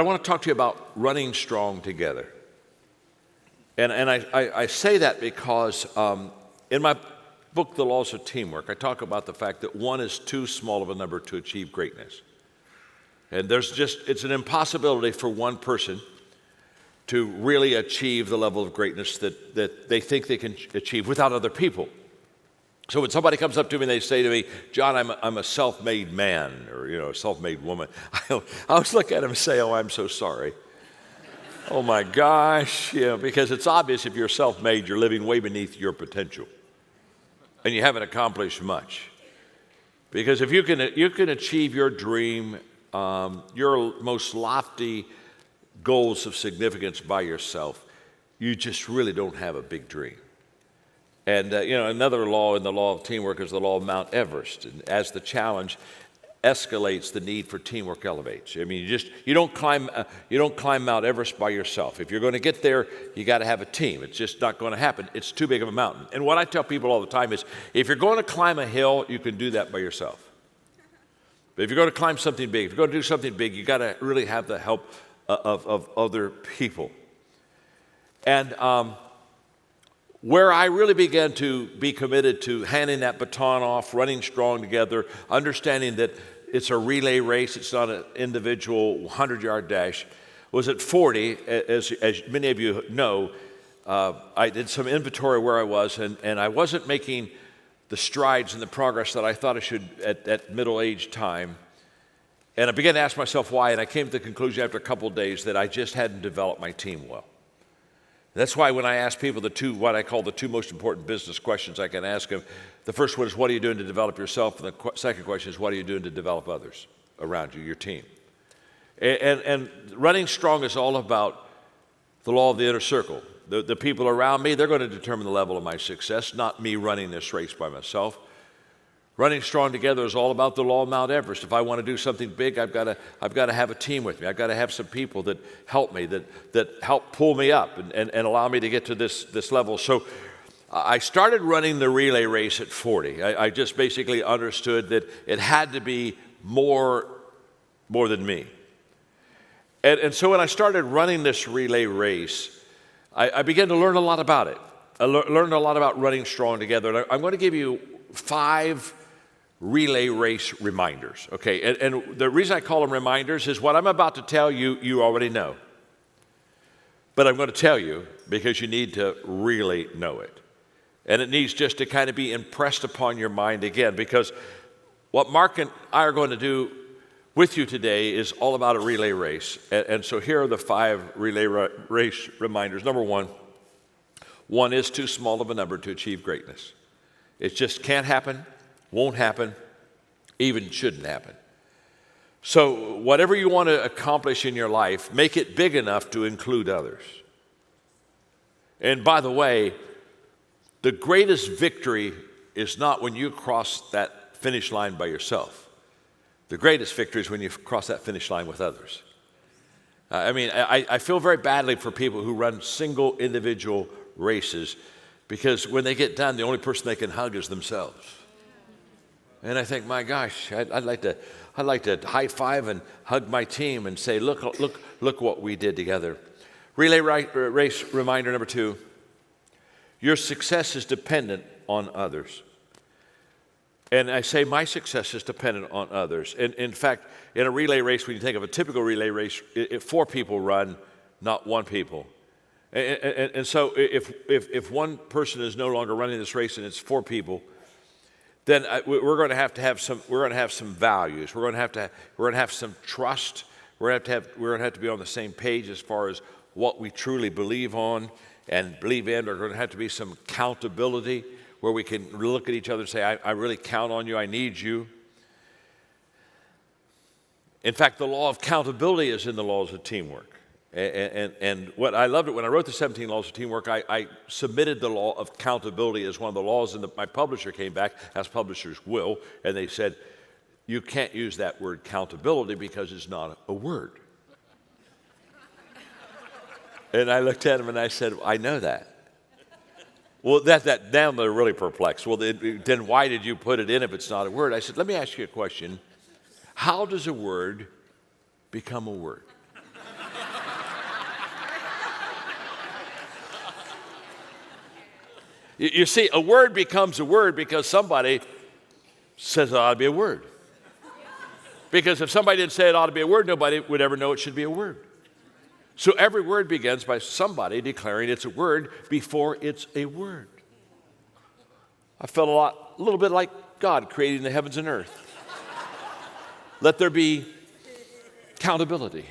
I want to talk to you about running strong together. And I say that because in my book, The Laws of Teamwork, I talk about the fact that one is too small of a number to achieve greatness. And it's an impossibility for one person to really achieve the level of greatness that they think they can achieve without other people. So when somebody comes up to me and they say to me, John, I'm a self-made man, or a self-made woman, I always look at them and say, oh, I'm so sorry. Oh my gosh, because it's obvious if you're self-made, you're living way beneath your potential, and you haven't accomplished much. Because if you can achieve your dream, your most lofty goals of significance by yourself, you just really don't have a big dream. And, another law in the law of teamwork is the law of Mount Everest. And as the challenge escalates, the need for teamwork elevates. I mean, you don't climb Mount Everest by yourself. If you're going to get there, you got to have a team. It's just not going to happen. It's too big of a mountain. And what I tell people all the time is, if you're going to climb a hill, you can do that by yourself. But if you're going to climb something big, if you're going to do something big, you got to really have the help of other people. And where I really began to be committed to handing that baton off, running strong together, understanding that it's a relay race, it's not an individual 100-yard dash, was at 40. As many of you know, I did some inventory where I was, and I wasn't making the strides and the progress that I thought I should at middle-aged time. And I began to ask myself why, and I came to the conclusion after a couple of days that I just hadn't developed my team well. That's why when I ask people what I call the two most important business questions I can ask them, the first one is, what are you doing to develop yourself? And the second question is, what are you doing to develop others around you, your team? And running strong is all about the law of the inner circle. The people around me, they're going to determine the level of my success, not me running this race by myself. Running strong together is all about the law of Mount Everest. If I want to do something big, I've got to have a team with me. I've got to have some people that help me, that help pull me up and allow me to get to this level. So I started running the relay race at 40. I just basically understood that it had to be more than me. And so when I started running this relay race, I began to learn a lot about it. I learned a lot about running strong together. And I'm going to give you 5 relay race reminders, okay? And the reason I call them reminders is what I'm about to tell you, you already know. But I'm going to tell you because you need to really know it. And it needs just to kind of be impressed upon your mind again, because what Mark and I are going to do with you today is all about a relay race. And so here are the 5 relay race reminders. Number one is too small of a number to achieve greatness. It just can't happen, won't happen, even shouldn't happen. So whatever you want to accomplish in your life, make it big enough to include others. And by the way, the greatest victory is not when you cross that finish line by yourself. The greatest victory is when you cross that finish line with others. I feel very badly for people who run single individual races, because when they get done, the only person they can hug is themselves. And I think, my gosh, I'd like to high five and hug my team and say, look what we did together. Relay race reminder number 2, your success is dependent on others. And I say my success is dependent on others. And in fact, in a relay race, when you think of a typical relay race, 4 people run, not 1 people. And so if one person is no longer running this race and it's 4 people, then we're going to have some values. We're going to have some trust. We're going to have to be on the same page as far as what we truly believe on and believe in. There's going to have to be some accountability where we can look at each other and say, I really count on you. I need you. In fact, the law of accountability is in the laws of teamwork. And what I loved it when I wrote the 17 Laws of Teamwork, I submitted the law of accountability as one of the laws, and my publisher came back, as publishers will, and they said, you can't use that word accountability because it's not a word. And I looked at him and I said, I know that. Well, now they're really perplexed. Well, then why did you put it in if it's not a word? I said, let me ask you a question. How does a word become a word? You see, a word becomes a word because somebody says it ought to be a word. Because if somebody didn't say it ought to be a word, nobody would ever know it should be a word. So every word begins by somebody declaring it's a word before it's a word. I felt a little bit like God creating the heavens and earth. Let there be accountability.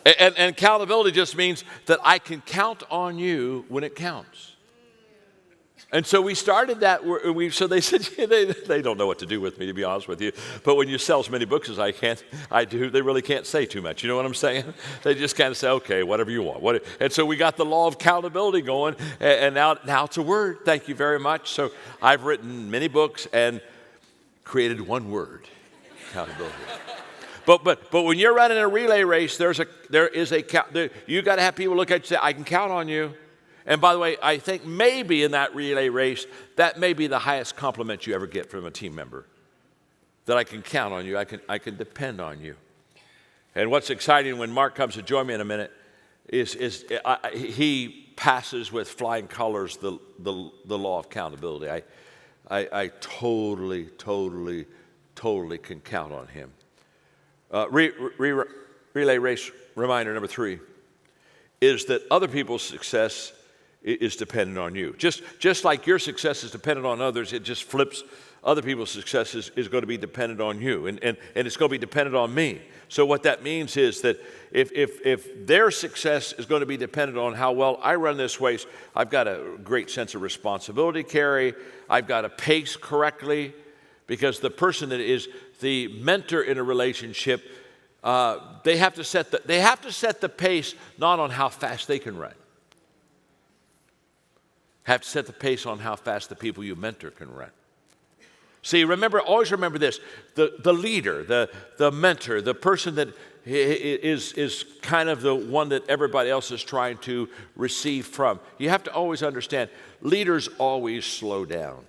And accountability just means that I can count on you when it counts. And so we started that. So they said, they don't know what to do with me, to be honest with you. But when you sell as many books as I do, they really can't say too much. You know what I'm saying? They just kind of say, okay, whatever you want. And so we got the law of accountability going, and now it's a word. Thank you very much. So I've written many books and created one word, accountability. But when you're running a relay race, you got to have people look at you and say, I can count on you. And by the way, I think maybe in that relay race, that may be the highest compliment you ever get from a team member. That I can count on you, I can depend on you. And what's exciting when Mark comes to join me in a minute is he passes with flying colors the law of accountability. I totally can count on him. Relay race reminder number 3 is that other people's success is dependent on you. Just like your success is dependent on others, it just flips. Other people's success is going to be dependent on you, and it's going to be dependent on me. So what that means is that if their success is going to be dependent on how well I run this race, I've got a great sense of responsibility to carry. I've got to pace correctly, because the person that is the mentor in a relationship, they have to set the pace not on how fast they can run. Have to set the pace on how fast the people you mentor can run. See, always remember this: the leader, the mentor, the person that is kind of the one that everybody else is trying to receive from. You have to always understand, leaders always slow down.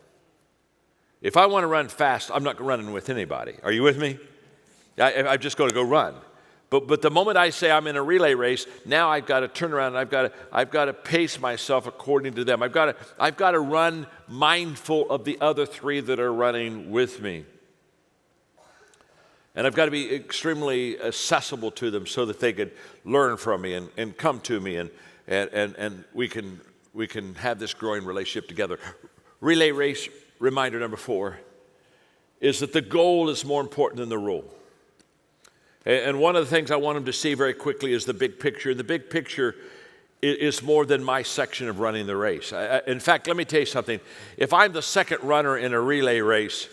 If I want to run fast, I'm not running with anybody. Are you with me? I'm just going to go run. But the moment I say I'm in a relay race, now I've got to turn around and I've got to pace myself according to them. I've got to run mindful of the other 3 that are running with me. And I've got to be extremely accessible to them so that they could learn from me and come to me, and we can have this growing relationship together. Relay race reminder number 4 is that the goal is more important than the rule. And one of the things I want them to see very quickly is the big picture. And the big picture is more than my section of running the race. In fact, let me tell you something. If I'm the second runner in a relay race,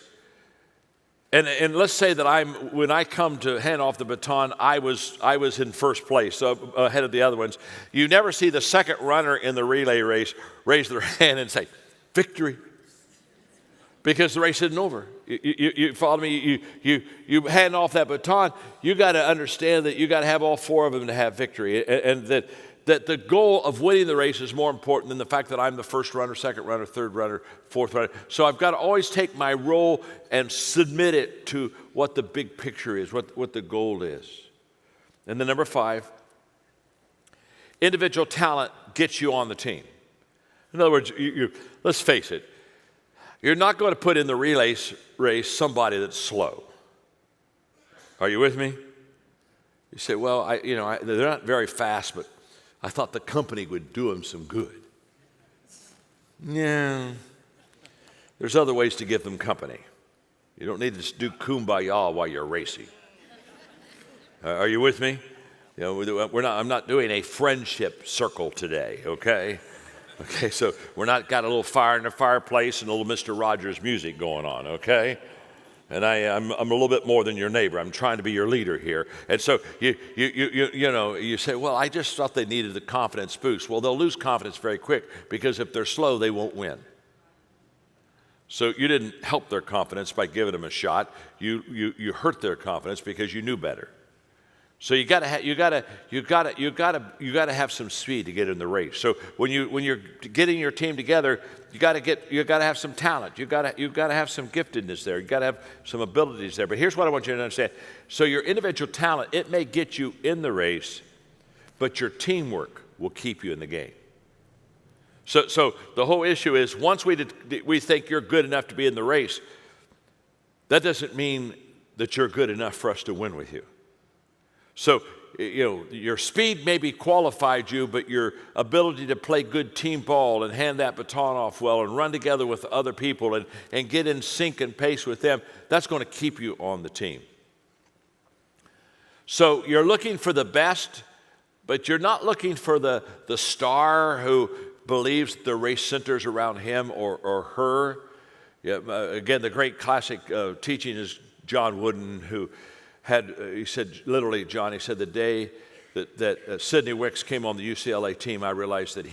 and let's say that when I come to hand off the baton, I was in first place, so ahead of the other ones. You never see the second runner in the relay race raise their hand and say, victory. Because the race isn't over. You follow me? You hand off that baton. You got to understand that you got to have all 4 of them to have victory, and that the goal of winning the race is more important than the fact that I'm the first runner, second runner, third runner, fourth runner. So I've got to always take my role and submit it to what the big picture is, what the goal is. And then number 5, individual talent gets you on the team. In other words, let's face it. You're not going to put in the relay race somebody that's slow. Are you with me? You say, well, they're not very fast, but I thought the company would do them some good. Yeah. There's other ways to give them company. You don't need to do kumbaya while you're racing. Are you with me? I'm not doing a friendship circle today, okay? Okay, so we're not got a little fire in the fireplace and a little Mr. Rogers music going on, okay? And I'm a little bit more than your neighbor. I'm trying to be your leader here. And so you say, well, I just thought they needed the confidence boost. Well, they'll lose confidence very quick, because if they're slow, they won't win. So you didn't help their confidence by giving them a shot. You hurt their confidence because you knew better. So you got to have some speed to get in the race. So when you're getting your team together, you got to have some talent. You got to have some giftedness there. You got to have some abilities there. But here's what I want you to understand. So your individual talent, it may get you in the race, but your teamwork will keep you in the game. So the whole issue is once we think you're good enough to be in the race, that doesn't mean that you're good enough for us to win with you. So, your speed maybe qualified you, but your ability to play good team ball and hand that baton off well and run together with other people and get in sync and pace with them, that's going to keep you on the team. So you're looking for the best, but you're not looking for the star who believes the race centers around him or her. Again, the great classic teaching is John Wooden, who he said, literally, John, he said, the day that Sidney Wicks came on the UCLA team, I realized that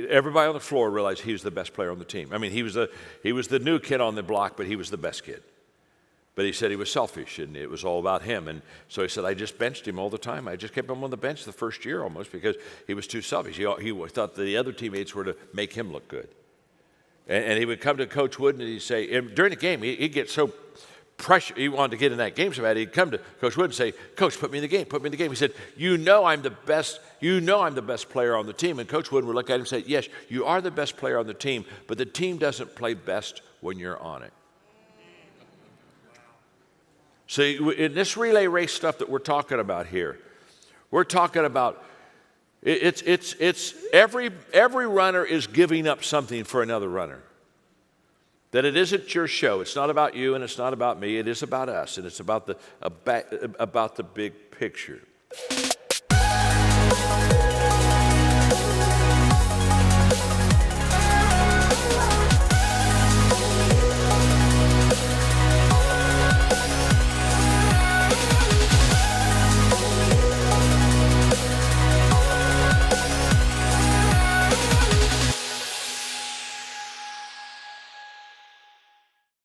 everybody on the floor realized he was the best player on the team. I mean, he was the new kid on the block, but he was the best kid. But he said he was selfish, and it was all about him. And so he said, I just benched him all the time. I just kept him on the bench the first year almost because he was too selfish. He thought the other teammates were to make him look good. And he would come to Coach Wooden, and he'd say, and during the game, he'd get so pressure, he wanted to get in that game so bad, he'd come to Coach Wooden and say, Coach, put me in the game, put me in the game. He said, you know I'm the best player on the team. And Coach Wooden would look at him and say, yes, you are the best player on the team, but the team doesn't play best when you're on it. See, in this relay race stuff that we're talking about here, we're talking about it's every runner is giving up something for another runner. That it isn't your show. It's not about you and it's not about me. It is about us, and it's about the big picture.